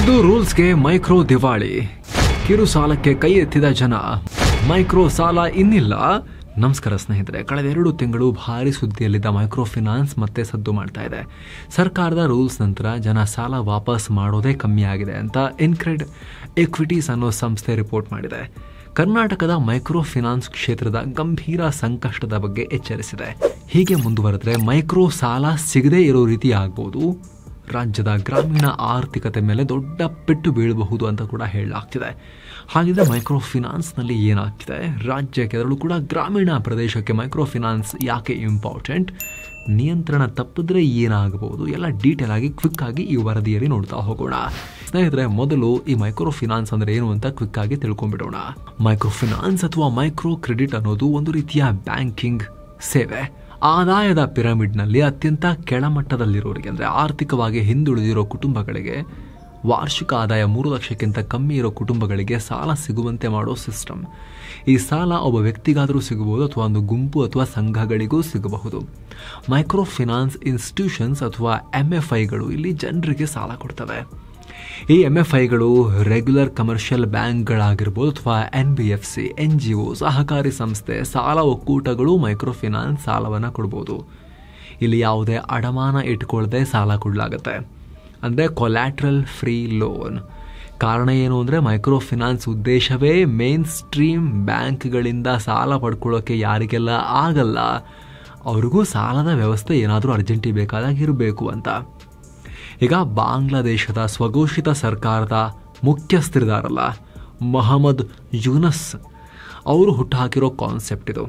Siddu ರೂಲ್ಸ್ಗೆ micro ದಿವಾಳಿ, ಕಿರು ಸಾಲಕ್ಕೆ ಕೈ ಎತ್ತಿದ ಜನ, ಮೈಕ್ರೋ ಸಾಲ ಇನ್ನಿಲ್ಲ. ನಮಸ್ಕಾರ ಸ್ನೇಹಿತರೆ, ಕಳೆದ 2 ತಿಂಗಳು ಭಾರಿ ಸುದ್ದಿಯಲ್ಲಿದ್ದ ಮೈಕ್ರೋ ಫಿನಾನ್ಸ್ ಮತ್ತೆ ಸದ್ದು ಮಾಡ್ತಾ ಇದೆ. ಸರ್ಕಾರದ ರೂಲ್ಸ್ ನಂತರ ಜನ ಸಾಲ ವಾಪಸ್ ಮಾಡೋದೇ ಕಮ್ಮಿ ಆಗಿದೆ ಅಂತ ಇನ್ಕ್ರೆಡ್ ಇಕ್ವಿಟೀಸ್ ಅನ್ನೋ ಸಂಸ್ಥೆ ರಿಪೋರ್ಟ್ ಮಾಡಿದೆ. ಕರ್ನಾಟಕದ ಮೈಕ್ರೋ ಫಿನಾನ್ಸ್ ಕ್ಷೇತ್ರದ ಗಂಭೀರ ಸಂಕಷ್ಟದ ಬಗ್ಗೆ ಎಚ್ಚರಿಸಿದೆ. ಹೀಗೆ ಮುಂದುವರೆದ್ರೆ ಮೈಕ್ರೋ ಸಾಲ ಸಿಗದೇ ಇರೋ ರೀತಿ ಆಗ್ಬೋದು, ರಾಜ್ಯದ ಗ್ರಾಮೀಣ ಆರ್ಥಿಕತೆ ಮೇಲೆ ದೊಡ್ಡ ಪೆಟ್ಟು ಬೀಳಬಹುದು ಅಂತ ಕೂಡ ಹೇಳಲಾಗ್ತಿದೆ. ಹಾಗಿದ್ರೆ ಮೈಕ್ರೋ ಫಿನಾನ್ಸ್ನಲ್ಲಿ ಏನಾಗ್ತಿದೆ, ರಾಜ್ಯಕ್ಕೆ ಅದರಲ್ಲೂ ಕೂಡ ಗ್ರಾಮೀಣ ಪ್ರದೇಶಕ್ಕೆ ಮೈಕ್ರೋ ಫಿನಾನ್ಸ್ ಯಾಕೆ ಇಂಪಾರ್ಟೆಂಟ್, ನಿಯಂತ್ರಣ ತಪ್ಪಿದ್ರೆ ಏನಾಗಬಹುದು, ಎಲ್ಲ ಡೀಟೇಲ್ ಆಗಿ ಕ್ವಿಕ್ ಆಗಿ ಈ ವರದಿಯಲ್ಲಿ ನೋಡ್ತಾ ಹೋಗೋಣ. ಸ್ನೇಹಿತರೆ, ಮೊದಲು ಈ ಮೈಕ್ರೋ ಫಿನಾನ್ಸ್ ಅಂದ್ರೆ ಏನು ಅಂತ ಕ್ವಿಕ್ ಆಗಿ ತಿಳ್ಕೊಂಡ್ಬಿಡೋಣ. ಮೈಕ್ರೋ ಫಿನಾನ್ಸ್ ಅಥವಾ ಮೈಕ್ರೋ ಕ್ರೆಡಿಟ್ ಅನ್ನೋದು ಒಂದು ರೀತಿಯ ಬ್ಯಾಂಕಿಂಗ್ ಸೇವೆ. ಆದಾಯದ ಪಿರಮಿಡ್ನಲ್ಲಿ ಅತ್ಯಂತ ಕೆಳಮಟ್ಟದಲ್ಲಿರೋರಿಗೆ, ಅಂದರೆ ಆರ್ಥಿಕವಾಗಿ ಹಿಂದುಳಿದಿರೋ ಕುಟುಂಬಗಳಿಗೆ, ವಾರ್ಷಿಕ ಆದಾಯ 3 ಲಕ್ಷಕ್ಕಿಂತ ಕಮ್ಮಿ ಇರೋ ಕುಟುಂಬಗಳಿಗೆ ಸಾಲ ಸಿಗುವಂತೆ ಮಾಡೋ ಸಿಸ್ಟಮ್. ಈ ಸಾಲ ಒಬ್ಬ ವ್ಯಕ್ತಿಗಾದರೂ ಸಿಗಬಹುದು ಅಥವಾ ಒಂದು ಗುಂಪು ಅಥವಾ ಸಂಘಗಳಿಗೂ ಸಿಗಬಹುದು. ಮೈಕ್ರೋ ಫಿನಾನ್ಸ್ ಇನ್ಸ್ಟಿಟ್ಯೂಷನ್ಸ್ ಅಥವಾ MFIಗಳು ಇಲ್ಲಿ ಜನರಿಗೆ ಸಾಲ ಕೊಡ್ತವೆ. ಈ MFIಗಳು ರೆಗ್ಯುಲರ್ ಕಮರ್ಷಿಯಲ್ ಬ್ಯಾಂಕ್ಗಳಾಗಿರ್ಬೋದು ಅಥವಾ NBFC, NGO, ಸಹಕಾರಿ ಸಂಸ್ಥೆ, ಸಾಲ ಒಕ್ಕೂಟಗಳು ಮೈಕ್ರೋ ಫಿನಾನ್ಸ್ ಸಾಲವನ್ನು ಕೊಡ್ಬೋದು. ಇಲ್ಲಿ ಯಾವುದೇ ಅಡಮಾನ ಇಟ್ಕೊಳ್ಳದೆ ಸಾಲ ಕೊಡಲಾಗುತ್ತೆ, ಅಂದರೆ ಕೊಲ್ಯಾಟ್ರಲ್ ಫ್ರೀ ಲೋನ್. ಕಾರಣ ಏನು ಅಂದರೆ ಮೈಕ್ರೋ ಫಿನಾನ್ಸ್ ಉದ್ದೇಶವೇ ಮೇನ್ ಸ್ಟ್ರೀಮ್ ಬ್ಯಾಂಕ್ಗಳಿಂದ ಸಾಲ ಪಡ್ಕೊಳ್ಳೋಕ್ಕೆ ಯಾರಿಗೆಲ್ಲ ಆಗಲ್ಲ ಅವ್ರಿಗೂ ಸಾಲದ ವ್ಯವಸ್ಥೆ ಏನಾದರೂ ಅರ್ಜೆಂಟಿಗೆ ಬೇಕಾದಾಗ ಇರಬೇಕು ಅಂತ. ಈಗ ಬಾಂಗ್ಲಾದೇಶದ ಸ್ವಘೋಷಿತ ಸರ್ಕಾರದ ಮುಖ್ಯಸ್ಥರಿದಾರಲ್ಲ, ಮೊಹಮ್ಮದ್ ಯೂನಸ್ ಅವರು ಹುಟ್ಟುಹಾಕಿರೋ ಕಾನ್ಸೆಪ್ಟ್ ಇದು.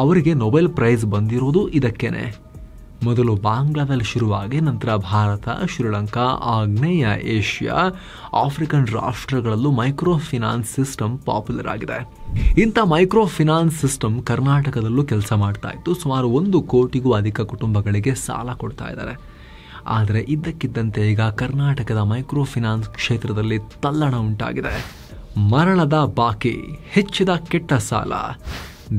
ಅವರಿಗೆ ನೊಬೆಲ್ ಪ್ರೈಸ್ ಬಂದಿರೋದು ಇದಕ್ಕೇನೆ. ಮೊದಲು ಬಾಂಗ್ಲಾದಲ್ಲಿ ಶುರುವಾಗಿ ನಂತರ ಭಾರತ, ಶ್ರೀಲಂಕಾ, ಆಗ್ನೇಯ ಏಷ್ಯಾ, ಆಫ್ರಿಕನ್ ರಾಷ್ಟ್ರಗಳಲ್ಲೂ ಮೈಕ್ರೋ ಫಿನಾನ್ಸ್ ಸಿಸ್ಟಮ್ ಪಾಪ್ಯುಲರ್ ಆಗಿದೆ. ಇಂಥ ಮೈಕ್ರೋ ಫಿನಾನ್ಸ್ ಸಿಸ್ಟಮ್ ಕರ್ನಾಟಕದಲ್ಲೂ ಕೆಲಸ ಮಾಡ್ತಾ ಇತ್ತು. ಸುಮಾರು 1 ಕೋಟಿಗೂ ಅಧಿಕ ಕುಟುಂಬಗಳಿಗೆ ಸಾಲ ಕೊಡ್ತಾ ಇದ್ದಾರೆ. ಆದರೆ ಇದ್ದಕ್ಕಿದ್ದಂತೆ ಈಗ ಕರ್ನಾಟಕದ ಮೈಕ್ರೋ ಫಿನಾನ್ಸ್ ಕ್ಷೇತ್ರದಲ್ಲಿ ತಲ್ಲಣ ಉಂಟಾಗಿದೆ. ಮರಳದ ಬಾಕಿ, ಹೆಚ್ಚಿದ ಕೆಟ್ಟ ಸಾಲ,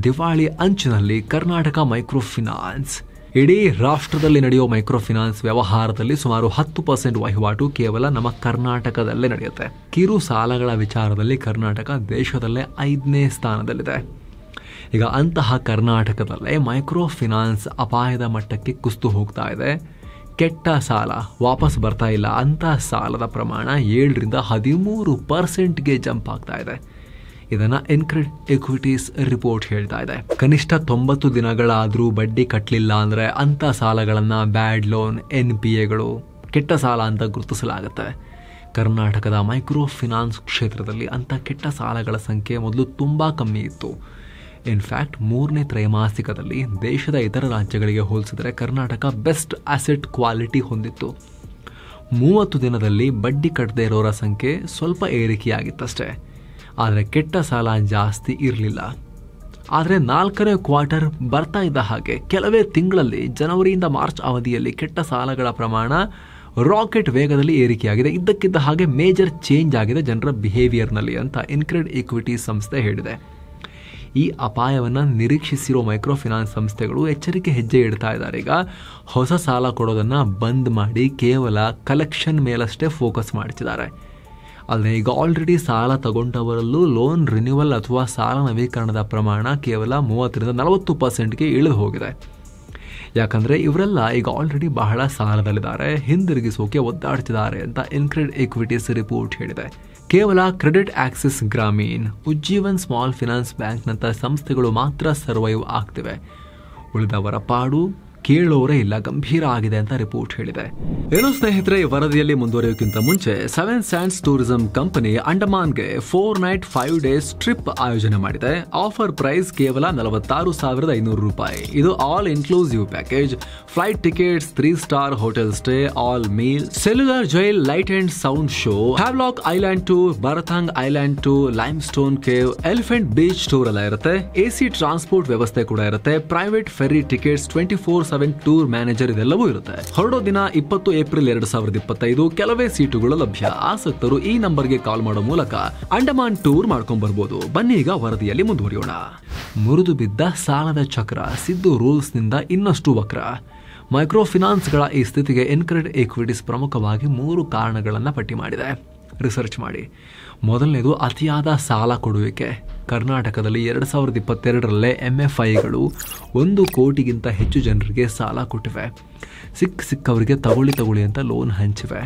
ದಿವಾಳಿ ಅಂಚಿನಲ್ಲಿ ಕರ್ನಾಟಕ ಮೈಕ್ರೋ ಫಿನಾನ್ಸ್. ಇಡೀ ರಾಷ್ಟ್ರದಲ್ಲಿ ನಡೆಯೋ ಮೈಕ್ರೋ ಫಿನಾನ್ಸ್ ವ್ಯವಹಾರದಲ್ಲಿ ಸುಮಾರು 10% ವಹಿವಾಟು ಕೇವಲ ನಮ್ಮ ಕರ್ನಾಟಕದಲ್ಲೇ ನಡೆಯುತ್ತೆ. ಕಿರು ಸಾಲಗಳ ವಿಚಾರದಲ್ಲಿ ಕರ್ನಾಟಕ ದೇಶದಲ್ಲೇ 5ನೇ ಸ್ಥಾನದಲ್ಲಿದೆ. ಈಗ ಅಂತಹ ಕರ್ನಾಟಕದಲ್ಲೇ ಮೈಕ್ರೋ ಫಿನಾನ್ಸ್ ಅಪಾಯದ ಮಟ್ಟಕ್ಕೆ ಕುಸಿದು ಹೋಗ್ತಾ ಇದೆ. ಕೆಟ್ಟ ಸಾಲ ವಾಪಸ್ ಬರ್ತಾ ಇಲ್ಲ. ಅಂತಹ ಸಾಲದ ಪ್ರಮಾಣ 7ರಿಂದ 13% ಜಂಪ್ ಆಗ್ತಾ ಇದೆ. ಇದನ್ನು ಇನ್ಕ್ರೆಡ್ ಇಕ್ವಿಟೀಸ್ ರಿಪೋರ್ಟ್ ಹೇಳ್ತಾ ಇದೆ. ಕನಿಷ್ಠ 90 ದಿನಗಳಾದರೂ ಬಡ್ಡಿ ಕಟ್ಟಲಿಲ್ಲ ಅಂದರೆ ಅಂಥ ಸಾಲಗಳನ್ನು ಬ್ಯಾಡ್ ಲೋನ್, NPAಗಳು, ಕೆಟ್ಟ ಸಾಲ ಅಂತ ಗುರುತಿಸಲಾಗುತ್ತೆ. ಕರ್ನಾಟಕದ ಮೈಕ್ರೋ ಫಿನಾನ್ಸ್ ಕ್ಷೇತ್ರದಲ್ಲಿ ಅಂಥ ಕೆಟ್ಟ ಸಾಲಗಳ ಸಂಖ್ಯೆ ಮೊದಲು ತುಂಬ ಕಮ್ಮಿ ಇತ್ತು. ಇನ್ಫ್ಯಾಕ್ಟ್ 3ನೇ ತ್ರೈಮಾಸಿಕದಲ್ಲಿ ದೇಶದ ಇತರ ರಾಜ್ಯಗಳಿಗೆ ಹೋಲಿಸಿದರೆ ಕರ್ನಾಟಕ ಬೆಸ್ಟ್ ಅಸೆಟ್ ಕ್ವಾಲಿಟಿ ಹೊಂದಿತ್ತು. 30 ದಿನದಲ್ಲಿ ಬಡ್ಡಿ ಕಟ್ಟದೇ ಇರೋರ ಸಂಖ್ಯೆ ಸ್ವಲ್ಪ ಏರಿಕೆಯಾಗಿತ್ತಷ್ಟೇ, ಆದರೆ ಕೆಟ್ಟ ಸಾಲ ಜಾಸ್ತಿ ಇರಲಿಲ್ಲ. ಆದರೆ 4ನೇ ಕ್ವಾರ್ಟರ್ ಬರ್ತಾ ಇದ್ದ ಹಾಗೆ ಕೆಲವೇ ತಿಂಗಳಲ್ಲಿ ಜನವರಿಯಿಂದ ಮಾರ್ಚ್ ಅವಧಿಯಲ್ಲಿ ಕೆಟ್ಟ ಸಾಲಗಳ ಪ್ರಮಾಣ ರಾಕೆಟ್ ವೇಗದಲ್ಲಿ ಏರಿಕೆಯಾಗಿದೆ. ಇದ್ದಕ್ಕಿದ್ದ ಹಾಗೆ ಮೇಜರ್ ಚೇಂಜ್ ಆಗಿದೆ ಜನರ ಬಿಹೇವಿಯರ್ನಲ್ಲಿ ಅಂತ ಇನ್ಕ್ರೆಡ್ ಇಕ್ವಿಟೀಸ್ ಸಂಸ್ಥೆ ಹೇಳಿದೆ. ಈ ಅಪಾಯವನ್ನು ನಿರೀಕ್ಷಿಸಿರೋ ಮೈಕ್ರೋ ಫಿನಾನ್ಸ್ ಸಂಸ್ಥೆಗಳು ಎಚ್ಚರಿಕೆ ಹೆಜ್ಜೆ ಇಡ್ತಾ ಇದ್ದಾರೆ. ಈಗ ಹೊಸ ಸಾಲ ಕೊಡೋದನ್ನು ಬಂದ್ ಮಾಡಿ ಕೇವಲ ಕಲೆಕ್ಷನ್ ಮೇಲಷ್ಟೇ ಫೋಕಸ್ ಮಾಡ್ತಿದ್ದಾರೆ. ಅಲ್ಲದೆ ಈಗ ಆಲ್ರೆಡಿ ಸಾಲ ತಗೊಂಡವರಲ್ಲೂ ಲೋನ್ ರಿನ್ಯೂವಲ್ ಅಥವಾ ಸಾಲ ನವೀಕರಣದ ಪ್ರಮಾಣ ಕೇವಲ 30ರಿಂದ 40%ಗೆ ಇಳಿದು ಹೋಗಿದೆ. ಯಾಕಂದರೆ ಇವರೆಲ್ಲ ಈಗ ಆಲ್ರೆಡಿ ಬಹಳ ಸಾಲದಲ್ಲಿದ್ದಾರೆ, ಹಿಂದಿರುಗಿಸೋಕೆ ಒದ್ದಾಡ್ತಿದ್ದಾರೆ ಅಂತ ಇನ್ಕ್ರೆಡ್ ಇಕ್ವಿಟೀಸ್ ರಿಪೋರ್ಟ್ ಹೇಳಿದೆ. ಕೇವಲ Credit Access Grameen, Ujjivan small finance ಬ್ಯಾಂಕ್ನಂಥ ಸಂಸ್ಥೆಗಳು ಮಾತ್ರ ಸರ್ವೈವ್ ಆಗ್ತಿವೆ. ಉಳಿದವರ ಪಾಡು ಕೇಳೋರೇ ಇಲ್ಲ, ಗಂಭೀರ ಆಗಿದೆ ಅಂತ ರಿಪೋರ್ಟ್ ಹೇಳಿದೆ. ಏನು ಸ್ನೇಹಿತರೆ, ಈ ವರದಿಯಲ್ಲಿ ಮುಂದುವರಿಯೋಕ್ಕಿಂತ ಮುಂಚೆ 7 ಸ್ಯಾಂಡ್ಸ್ ಟೂರಿಸಂ ಕಂಪನಿ ಅಂಡಮಾನ್ಗೆ 4 ನೈಟ್ 5 ಡೇಸ್ ಟ್ರಿಪ್ ಆಯೋಜನೆ ಮಾಡಿದೆ. ಆಫರ್ ಪ್ರೈಸ್ ಕೇವಲ 46,500 ರೂಪಾಯಿ. ಇದು all inclusive package, flight tickets, 3 star hotel stay, all meal, cellular jail, light and sound show, Havelock island tour, Baratang island tour, lime stone cave, elephant beach tour ಎಲ್ಲ ಇರುತ್ತೆ. AC transport ವ್ಯವಸ್ಥೆ ಕೂಡ ಇರುತ್ತೆ. Private ferry tickets, 24/7 tour manager ಇದೆಲ್ಲವೂ ಇರುತ್ತೆ. ಹೊರಡೋ ದಿನ 20 April 2025. ಕೆಲವೇ ಸೀಟುಗಳು ಲಭ್ಯ. ಆಸಕ್ತರು ಈ ನಂಬರ್ಗೆ ಕಾಲ್ ಮಾಡೋ ಮೂಲಕ ಅಂಡಮಾನ್ ಟೂರ್ ಮಾಡ್ಕೊಂಡ್ ಬರ್ಬೋದು. ಬನ್ನಿ ಈಗ ವರದಿಯಲ್ಲಿ ಮುಂದುವರಿಯೋಣ. ಮುರಿದು ಬಿದ್ದ ಸಾಲದ ಚಕ್ರ, ಸಿದ್ದು ರೂಲ್ಸ್ ನಿಂದ ಇನ್ನಷ್ಟು ವಕ್ರ. ಮೈಕ್ರೋ ಫಿನಾನ್ಸ್ಗಳ ಈ ಸ್ಥಿತಿಗೆ ಇನ್ಕ್ರೆಡ್ ಈಕ್ವಿಟೀಸ್ ಪ್ರಮುಖವಾಗಿ 3 ಕಾರಣಗಳನ್ನು ಪಟ್ಟಿ ಮಾಡಿದೆ. ರಿಸರ್ಚ್ ಮಾಡಿ. ಮೊದಲನೇದು ಅತಿಯಾದ ಸಾಲ ಕೊಡುವಿಕೆ. ಕರ್ನಾಟಕದಲ್ಲಿ 2022ರಲ್ಲೇ MFIಗಳು 1 ಕೋಟಿಗಿಂತ ಹೆಚ್ಚು ಜನರಿಗೆ ಸಾಲ ಕೊಟ್ಟಿವೆ. ಸಿಕ್ಕವರಿಗೆ ತಗೊಳ್ಳಿ ಅಂತ ಲೋನ್ ಹಂಚಿವೆ.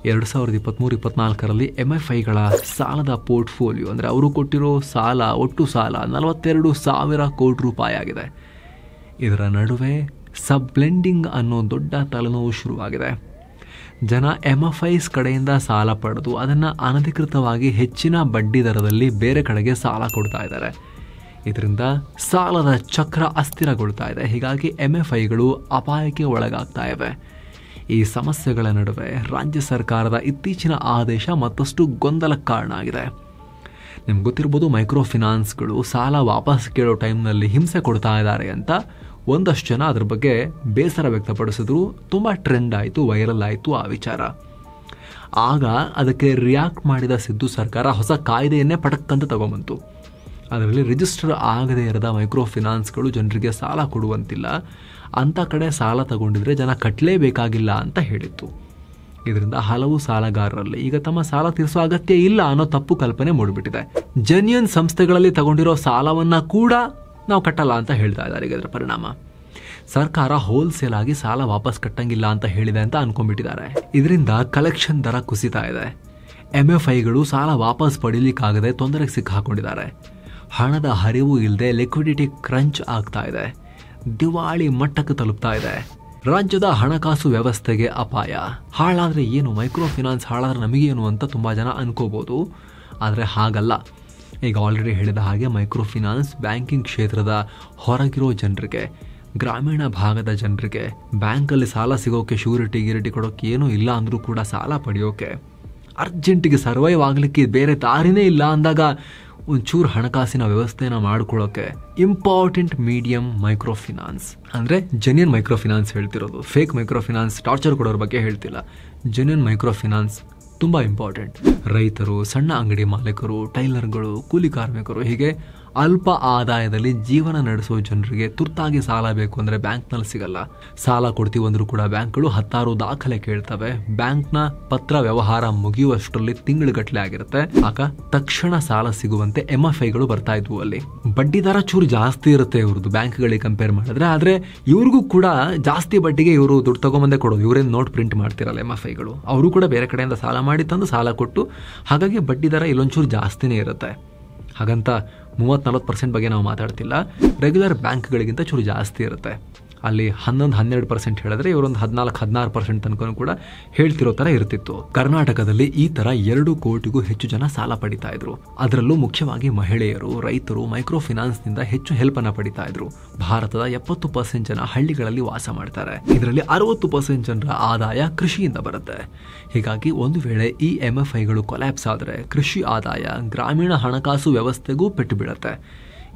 2023-24ರಲ್ಲಿ MFIಗಳ ಸಾಲದ ಪೋರ್ಟ್ಫೋಲಿಯೋ ಅಂದರೆ ಅವರು ಕೊಟ್ಟಿರೋ ಒಟ್ಟು ಸಾಲ 42,000 ಕೋಟಿ ರೂಪಾಯಿ ಆಗಿದೆ. ಇದರ ನಡುವೆ ಸಬ್ಲೆಂಡಿಂಗ್ ಅನ್ನೋ ದೊಡ್ಡ ತಲೆನೋವು ಶುರುವಾಗಿದೆ. ಜನ MFIs ಕಡೆಯಿಂದ ಸಾಲ ಪಡೆದು ಅದನ್ನು ಅನಧಿಕೃತವಾಗಿ ಹೆಚ್ಚಿನ ಬಡ್ಡಿ ದರದಲ್ಲಿ ಬೇರೆ ಕಡೆಗೆ ಸಾಲ ಕೊಡ್ತಾ ಇದ್ದಾರೆ. ಇದರಿಂದ ಸಾಲದ ಚಕ್ರ ಅಸ್ಥಿರಗೊಳ್ತಾ ಇದೆ. ಹೀಗಾಗಿ MFIಗಳು ಅಪಾಯಕ್ಕೆ ಒಳಗಾಗ್ತಾ ಇವೆ. ಈ ಸಮಸ್ಯೆಗಳ ನಡುವೆ ರಾಜ್ಯ ಸರ್ಕಾರದ ಇತ್ತೀಚಿನ ಆದೇಶ ಮತ್ತಷ್ಟು ಗೊಂದಲಕ್ಕೆ ಕಾರಣ ಆಗಿದೆ. ನಿಮ್ಗೆ ಗೊತ್ತಿರ್ಬೋದು, ಮೈಕ್ರೋ ಫಿನಾನ್ಸ್ಗಳು ಸಾಲ ವಾಪಸ್ ಕೇಳೋ ಟೈಮ್ನಲ್ಲಿ ಹಿಂಸೆ ಕೊಡ್ತಾ ಇದ್ದಾರೆ ಅಂತ ಒಂದಷ್ಟು ಜನ ಅದ್ರ ಬಗ್ಗೆ ಬೇಸರ ವ್ಯಕ್ತಪಡಿಸಿದ್ರು. ತುಂಬ ಟ್ರೆಂಡ್ ಆಯಿತು, ವೈರಲ್ ಆಯಿತು ಆ ವಿಚಾರ. ಆಗ ಅದಕ್ಕೆ ರಿಯಾಕ್ಟ್ ಮಾಡಿದ ಸಿದ್ದು ಸರ್ಕಾರ ಹೊಸ ಕಾಯ್ದೆಯನ್ನೇ ಪಟಕ್ಕಂತ ತಗೊಂಬಂತು. ಅದರಲ್ಲಿ ರಿಜಿಸ್ಟರ್ ಆಗದೇ ಇರದ ಮೈಕ್ರೋ ಫಿನಾನ್ಸ್ಗಳು ಜನರಿಗೆ ಸಾಲ ಕೊಡುವಂತಿಲ್ಲ, ಅಂಥ ಕಡೆ ಸಾಲ ತಗೊಂಡಿದ್ರೆ ಜನ ಕಟ್ಟಲೇಬೇಕಾಗಿಲ್ಲ ಅಂತ ಹೇಳಿತ್ತು. ಇದರಿಂದ ಹಲವು ಸಾಲಗಾರರಲ್ಲಿ ಈಗ ತಮ್ಮ ಸಾಲ ತೀರಿಸೋ ಅಗತ್ಯ ಇಲ್ಲ ಅನ್ನೋ ತಪ್ಪು ಕಲ್ಪನೆ ಮೂಡಿಬಿಟ್ಟಿದೆ. ಜೆನ್ಯೂನ್ ಸಂಸ್ಥೆಗಳಲ್ಲಿ ತಗೊಂಡಿರೋ ಸಾಲವನ್ನ ಕೂಡ ನಾವು ಕಟ್ಟಲ್ಲ ಅಂತ ಹೇಳ್ತಾ ಇದ್ದಾರೆ. ಈಗ ಇದರ ಪರಿಣಾಮ ಸರ್ಕಾರ ಹೋಲ್ಸೇಲ್ ಆಗಿ ಸಾಲ ವಾಪಸ್ ಕಟ್ಟಂಗಿಲ್ಲ ಅಂತ ಹೇಳಿದೆ ಅಂತ ಅನ್ಕೊಂಡ್ಬಿಟ್ಟಿದ್ದಾರೆ. ಇದರಿಂದ ಕಲೆಕ್ಷನ್ ದರ ಕುಸಿತಾ ಇದೆ. MFIಗಳು ಸಾಲ ವಾಪಸ್ ಪಡೀಲಿಕ್ಕಾಗದೆ ತೊಂದರೆಗೆ ಸಿಕ್ಕಾಕೊಂಡಿದ್ದಾರೆ. ಹಣದ ಹರಿವು ಇಲ್ಲದೆ ಲಿಕ್ವಿಡಿಟಿ ಕ್ರಂಚ್ ಆಗ್ತಾ ಇದೆ. ದಿವಾಳಿ ಮಟ್ಟಕ್ಕೆ ತಲುಪ್ತಾ ಇದೆ. ರಾಜ್ಯದ ಹಣಕಾಸು ವ್ಯವಸ್ಥೆಗೆ ಅಪಾಯ. ಹಾಳಾದ್ರೆ ಏನು, ಮೈಕ್ರೋ ಫಿನಾನ್ಸ್ ಹಾಳಾದ್ರೆ ನಮಗೇನು ಅಂತ ತುಂಬ ಜನ ಅನ್ಕೋಬೋದು. ಆದರೆ ಹಾಗಲ್ಲ. ಈಗ ಆಲ್ರೆಡಿ ಹೇಳಿದ ಹಾಗೆ ಮೈಕ್ರೋ ಫಿನಾನ್ಸ್ ಬ್ಯಾಂಕಿಂಗ್ ಕ್ಷೇತ್ರದ ಹೊರಗಿರೋ ಜನರಿಗೆ, ಗ್ರಾಮೀಣ ಭಾಗದ ಜನರಿಗೆ ಬ್ಯಾಂಕಲ್ಲಿ ಸಾಲ ಸಿಗೋಕೆ ಶ್ಯೂರಿಟಿ ಕೊಡೋಕೆ ಏನೂ ಇಲ್ಲ ಅಂದರೂ ಕೂಡ ಸಾಲ ಪಡೆಯೋಕೆ, ಅರ್ಜೆಂಟಿಗೆ ಸರ್ವೈವ್ ಆಗಲಿಕ್ಕೆ ಬೇರೆ ದಾರಿನೇ ಇಲ್ಲ ಅಂದಾಗ ಒಂಚೂರು ಹಣಕಾಸಿನ ವ್ಯವಸ್ಥೆನ ಮಾಡ್ಕೊಳ್ಳೋಕೆ ಇಂಪಾರ್ಟೆಂಟ್ ಮೀಡಿಯಂ ಮೈಕ್ರೋ ಫಿನಾನ್ಸ್. ಅಂದರೆ ಜೆನ್ಯೂನ್ ಮೈಕ್ರೋ ಫಿನಾನ್ಸ್ ಹೇಳ್ತಿರೋದು, ಫೇಕ್ ಮೈಕ್ರೋ ಫಿನಾನ್ಸ್ ಟಾರ್ಚರ್ ಕೊಡೋರ ಬಗ್ಗೆ ಹೇಳ್ತಿಲ್ಲ. ಜೆನ್ಯೂನ್ ಮೈಕ್ರೋ ಫಿನಾನ್ಸ್ ತುಂಬ ಇಂಪಾರ್ಟೆಂಟ್. ರೈತರು, ಸಣ್ಣ ಅಂಗಡಿ ಮಾಲೀಕರು, ಟೈಲರ್ಗಳು, ಕೂಲಿ ಕಾರ್ಮಿಕರು, ಹೀಗೆ ಅಲ್ಪ ಆದಾಯದಲ್ಲಿ ಜೀವನ ನಡೆಸೋ ಜನರಿಗೆ ತುರ್ತಾಗಿ ಸಾಲ ಬೇಕು ಅಂದರೆ ಬ್ಯಾಂಕ್ನಲ್ಲಿ ಸಿಗಲ್ಲ. ಸಾಲ ಕೊಡ್ತೀವಿ ಅಂದರೂ ಕೂಡ ಬ್ಯಾಂಕ್ಗಳು 10 ದಾಖಲೆ ಕೇಳ್ತವೆ. ಬ್ಯಾಂಕ್ನ ಪತ್ರ ವ್ಯವಹಾರ ಮುಗಿಯುವಷ್ಟರಲ್ಲಿ ತಿಂಗಳುಗಟ್ಟಲೆ ಆಗಿರುತ್ತೆ. ಆಗ ತಕ್ಷಣ ಸಾಲ ಸಿಗುವಂತೆ MFIಗಳು ಬರ್ತಾ ಇದ್ವು. ಅಲ್ಲಿ ಬಡ್ಡಿ ದರ ಚೂರು ಜಾಸ್ತಿ ಇರುತ್ತೆ ಇವ್ರದ್ದು ಬ್ಯಾಂಕ್ಗಳಿಗೆ ಕಂಪೇರ್ ಮಾಡಿದ್ರೆ. ಆದರೆ ಇವ್ರಿಗೂ ಕೂಡ ಜಾಸ್ತಿ ಬಡ್ಡಿಗೆ ಇವರು ದುಡ್ಡು ತಗೊಂಬಂದೇ ಕೊಡೋದು. ಇವರೇನು ನೋಟ್ ಪ್ರಿಂಟ್ ಮಾಡ್ತಿರಲ್ಲ MFIಗಳು, ಅವರು ಕೂಡ ಬೇರೆ ಕಡೆಯಿಂದ ಸಾಲ ಮಾಡಿ ತಂದು ಸಾಲ ಕೊಟ್ಟು, ಹಾಗಾಗಿ ಬಡ್ಡಿ ದರ ಇಲ್ಲೊಂಚೂರು ಜಾಸ್ತಿನೇ ಇರುತ್ತೆ. ಹಾಗಂತ 30-40% ಬಗ್ಗೆ ನಾವು ಮಾತಾಡ್ತಿಲ್ಲ. ರೆಗ್ಯುಲರ್ ಬ್ಯಾಂಕ್ಗಳಿಗಿಂತ ಚೂರು ಜಾಸ್ತಿ ಇರುತ್ತೆ. ಅಲ್ಲಿ 11-12% ಹೇಳಿದ್ರೆ ಇವರೊಂದು 14-16% ತನಕ ಕೂಡ ಹೇಳ್ತಿರೋ ತರ ಇರ್ತಿತ್ತು. ಕರ್ನಾಟಕದಲ್ಲಿ ಈ ತರ 2 ಕೋಟಿಗೂ ಹೆಚ್ಚು ಜನ ಸಾಲ ಪಡಿತಾ ಇದ್ರು. ಅದರಲ್ಲೂ ಮುಖ್ಯವಾಗಿ ಮಹಿಳೆಯರು, ರೈತರು ಮೈಕ್ರೋ ಫಿನಾನ್ಸ್ ನಿಂದ ಹೆಚ್ಚು ಹೆಲ್ಪ್ ಅನ್ನ ಪಡಿತಾ ಇದ್ರು. ಭಾರತದ 70% ಜನ ಹಳ್ಳಿಗಳಲ್ಲಿ ವಾಸ ಮಾಡ್ತಾರೆ. ಇದರಲ್ಲಿ 60% ಜನರ ಆದಾಯ ಕೃಷಿಯಿಂದ ಬರುತ್ತೆ. ಹೀಗಾಗಿ ಒಂದು ವೇಳೆ ಈ MFIಗಳು ಕೊಲ್ಯಾಪ್ಸ್ ಆದರೆ ಕೃಷಿ ಆದಾಯ, ಗ್ರಾಮೀಣ ಹಣಕಾಸು ವ್ಯವಸ್ಥೆಗೂ ಪೆಟ್ಟು ಬೀಳುತ್ತೆ.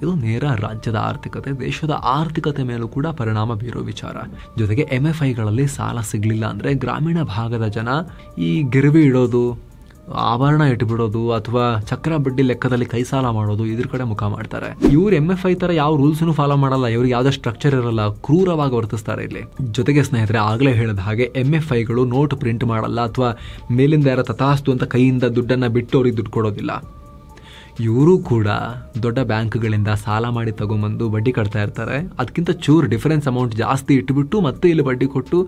ಇದು ನೇರ ರಾಜ್ಯದ ಆರ್ಥಿಕತೆ, ದೇಶದ ಆರ್ಥಿಕತೆ ಮೇಲೂ ಕೂಡ ಪರಿಣಾಮ ಬೀರೋ ವಿಚಾರ. ಜೊತೆಗೆ MFIಗಳಲ್ಲಿ ಸಾಲ ಸಿಗ್ಲಿಲ್ಲ ಅಂದ್ರೆ ಗ್ರಾಮೀಣ ಭಾಗದ ಜನ ಈ ಗಿರವಿ ಇಡೋದು, ಆಭರಣ ಇಟ್ಬಿಡೋದು ಅಥವಾ ಚಕ್ರ ಬಡ್ಡಿ ಲೆಕ್ಕದಲ್ಲಿ ಕೈ ಸಾಲ ಮಾಡೋದು, ಇದ್ರ ಕಡೆ ಮುಖ ಮಾಡ್ತಾರೆ. ಇವ್ರು MFI ತರ ಯಾವ ರೂಲ್ಸ್ನು ಫಾಲೋ ಮಾಡಲ್ಲ, ಇವ್ರಿಗೆ ಯಾವ್ದೇ ಸ್ಟ್ರಕ್ಚರ್ ಇರಲ್ಲ, ಕ್ರೂರವಾಗಿ ವರ್ತಿಸ್ತಾರೆ ಇಲ್ಲಿ. ಜೊತೆಗೆ ಸ್ನೇಹಿತರೆ, ಆಗ್ಲೇ ಹೇಳಿದ ಹಾಗೆ MFIಗಳು ನೋಟ್ ಪ್ರಿಂಟ್ ಮಾಡಲ್ಲ ಅಥವಾ ಮೇಲಿಂದ ಯಾರ ತಥಾಸ್ತು ಅಂತ ಕೈಯಿಂದ ದುಡ್ಡನ್ನ ಬಿಟ್ಟು ಅವ್ರಿಗೆ ದುಡ್ಡು ಕೊಡೋದಿಲ್ಲ. ಇವರು ಕೂಡ ದೊಡ್ಡ ಬ್ಯಾಂಕ್ಗಳಿಂದ ಸಾಲ ಮಾಡಿ ತಗೊಂಬಂದು ಬಡ್ಡಿ ಕಟ್ತಾ ಇರ್ತಾರೆ. ಅದಕ್ಕಿಂತ ಚೂರು ಡಿಫರೆನ್ಸ್ ಅಮೌಂಟ್ ಜಾಸ್ತಿ ಇಟ್ಬಿಟ್ಟು ಮತ್ತೆ ಇಲ್ಲಿ ಬಡ್ಡಿ ಕೊಟ್ಟು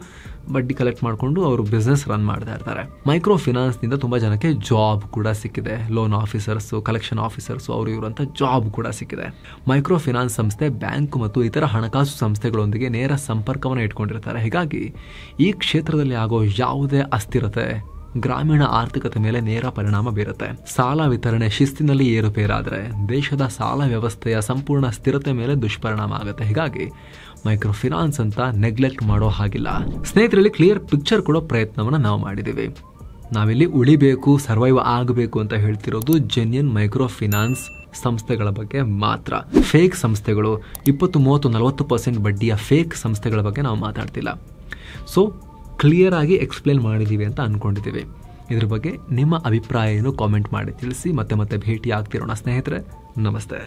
ಬಡ್ಡಿ ಕಲೆಕ್ಟ್ ಮಾಡಿಕೊಂಡು ಅವರು ಬಿಸ್ನೆಸ್ ರನ್ ಮಾಡ್ತಾ ಇರ್ತಾರೆ. ಮೈಕ್ರೋ ಫಿನಾನ್ಸ್ನಿಂದ ತುಂಬ ಜನಕ್ಕೆ ಜಾಬ್ ಕೂಡ ಸಿಕ್ಕಿದೆ. ಲೋನ್ ಆಫೀಸರ್ಸು, ಕಲೆಕ್ಷನ್ ಆಫೀಸರ್ಸು, ಅವರು ಇವರು ಅಂತ ಜಾಬ್ ಕೂಡ ಸಿಕ್ಕಿದೆ. ಮೈಕ್ರೋ ಫಿನಾನ್ಸ್ ಸಂಸ್ಥೆ ಬ್ಯಾಂಕ್ ಮತ್ತು ಇತರ ಹಣಕಾಸು ಸಂಸ್ಥೆಗಳೊಂದಿಗೆ ನೇರ ಸಂಪರ್ಕವನ್ನು ಇಟ್ಕೊಂಡಿರ್ತಾರೆ. ಹೀಗಾಗಿ ಈ ಕ್ಷೇತ್ರದಲ್ಲಿ ಆಗೋ ಯಾವುದೇ ಅಸ್ಥಿರತೆ ಗ್ರಾಮೀಣ ಆರ್ಥಿಕತೆ ಮೇಲೆ ನೇರ ಪರಿಣಾಮ ಬೀರುತ್ತೆ. ಸಾಲ ವಿತರಣೆ ಶಿಸ್ತಿನಲ್ಲಿ ಏರುಪೇರಾದರೆ ದೇಶದ ಸಾಲ ವ್ಯವಸ್ಥೆಯ ಸಂಪೂರ್ಣ ಸ್ಥಿರತೆ ಮೇಲೆ ದುಷ್ಪರಿಣಾಮ ಆಗುತ್ತೆ. ಹೀಗಾಗಿ ಮೈಕ್ರೋ ಫಿನಾನ್ಸ್ ಅಂತ ನೆಗ್ಲೆಕ್ಟ್ ಮಾಡೋ ಹಾಗಿಲ್ಲ. ಸ್ನೇಹಿತರಲ್ಲಿ ಕ್ಲಿಯರ್ ಪಿಕ್ಚರ್ ಕೊಡೋ ಪ್ರಯತ್ನವನ್ನು ನಾವು ಮಾಡಿದ್ದೀವಿ. ನಾವಿಲ್ಲಿ ಉಳಿಬೇಕು, ಸರ್ವೈವ್ ಆಗಬೇಕು ಅಂತ ಹೇಳ್ತಿರೋದು ಜೆನ್ಯೂನ್ ಮೈಕ್ರೋ ಫಿನಾನ್ಸ್ ಸಂಸ್ಥೆಗಳ ಬಗ್ಗೆ ಮಾತ್ರ. ಫೇಕ್ ಸಂಸ್ಥೆಗಳು 20, 30, 40% ಬಡ್ಡಿಯ ಫೇಕ್ ಸಂಸ್ಥೆಗಳ ಬಗ್ಗೆ ನಾವು ಮಾತಾಡ್ತಿಲ್ಲ. ಸೊ ಕ್ಲಿಯರ್ ಆಗಿ ಎಕ್ಸ್ಪ್ಲೇನ್ ಮಾಡಿದ್ದೀವಿ ಅಂತ ಅಂದ್ಕೊಂಡಿದ್ದೀವಿ. ಇದ್ರ ಬಗ್ಗೆ ನಿಮ್ಮ ಅಭಿಪ್ರಾಯ ಏನು ಕಾಮೆಂಟ್ ಮಾಡಿ ತಿಳಿಸಿ. ಮತ್ತೆ ಭೇಟಿ ಆಗ್ತಿರೋಣ ಸ್ನೇಹಿತರೆ. ನಮಸ್ತೆ.